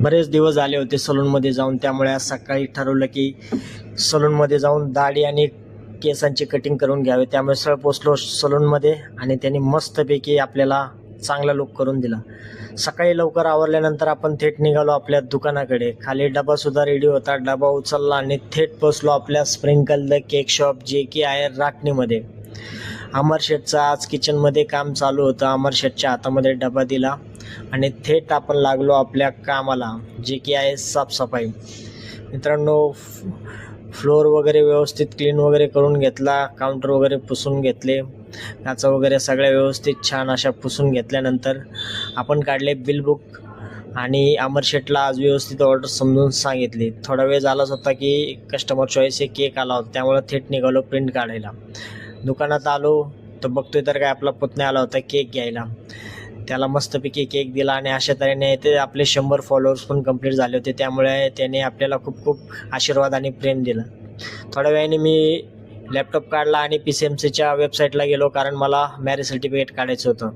बरेच दिवस झाले होते सलूनमध्ये जाऊन, त्यामुळे आज सकाळी ठरवलं की सलूनमध्ये जाऊन दाढी आणि केसांची कटिंग करून घ्यावे. त्यामुळे सरळ पोचलो सलूनमध्ये आणि त्यांनी मस्तपैकी आपल्याला चांगला लुक करून दिला. सकाळी लवकर आवरल्यानंतर आपण थेट निघालो आपल्या दुकानाकडे. खाली डबासुद्धा रेडी होता. डबा उचलला आणि थेट पोचलो आपल्या स्प्रिंकल द केक शॉप, जे की आहे राटणीमध्ये. अमर शेठचं आज किचनमध्ये काम चालू होतं. अमर शेठच्या हातामध्ये डबा दिला आणि थेट आपण लागलो आपल्या कामाला, जे की आहे साफसफाई. मित्रांनो, फ्लोअर वगैरे व्यवस्थित क्लीन वगैरे करून घेतला, काउंटर वगैरे पुसून घेतले, काचा वगैरे सगळ्या व्यवस्थित छान अशा पुसून घेतल्यानंतर आपण काढले बिल बुक आणि अमर शेठला आज व्यवस्थित ऑर्डर समजून सांगितली. थोडा वेळ झालाच होता की कस्टमर चॉईस हे केक आला होता, त्यामुळे थेट निघालो प्रिंट काढायला. दुकानात आलो तर बघतोय तर काय आपला पुतण्या आला होता केक घ्यायला. त्याला मस्तपैकी केक दिला आणि अशा तऱ्हेने ते आपले 100 फॉलोअर्स पण कंप्लीट झाले होते, त्यामुळे त्याने आपल्याला खूप खूप आशीर्वाद आणि प्रेम दिलं. थोड्या वेळाने मी लॅपटॉप काढला आणि PCMCच्या वेबसाईटला गेलो, कारण मला मॅरेज सर्टिफिकेट काढायचं होतं.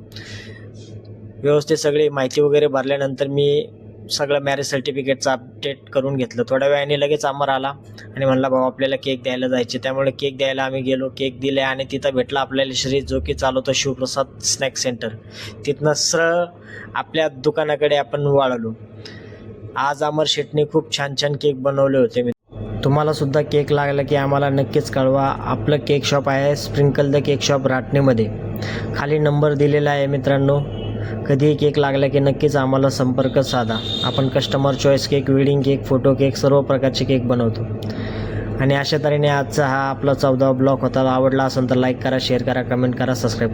व्यवस्थित सगळी माहिती वगैरे भरल्यानंतर मी सगळं मॅरेज सर्टिफिकेटचं अपडेट करून घेतलं. थोड्या वेळाने लगेच अमर आला आणि म्हणला भाऊ आपल्याला केक द्यायला जायचे. त्यामुळे केक द्यायला आम्ही गेलो, केक दिले आणि तिथं भेटला आपल्याला श्री, जो की चालवतो शिवप्रसाद स्नॅक सेंटर. तिथनं सरळ आपल्या दुकानाकडे आपण वळलो. आज अमर शेठने खूप छान छान केक बनवले होते. तुम्हाला सुद्धा केक लागला की आम्हाला नक्कीच कळवा. आपलं केक शॉप आहे स्प्रिंकल द केक शॉप राटणीमध्ये. खाली नंबर दिलेला आहे मित्रांनो. कधीही केक लागला की नक्कीच आम्हाला संपर्क साधा. आपण customer choice cake, wedding cake, photo cake सर्व प्रकारचे केक बनवतो. आणि अशा तऱ्हेने आजचा हा आपला 14वा ब्लॉग होता. आवडला असेल तर लाईक करा, शेअर करा, कमेंट करा, सबस्क्राईब.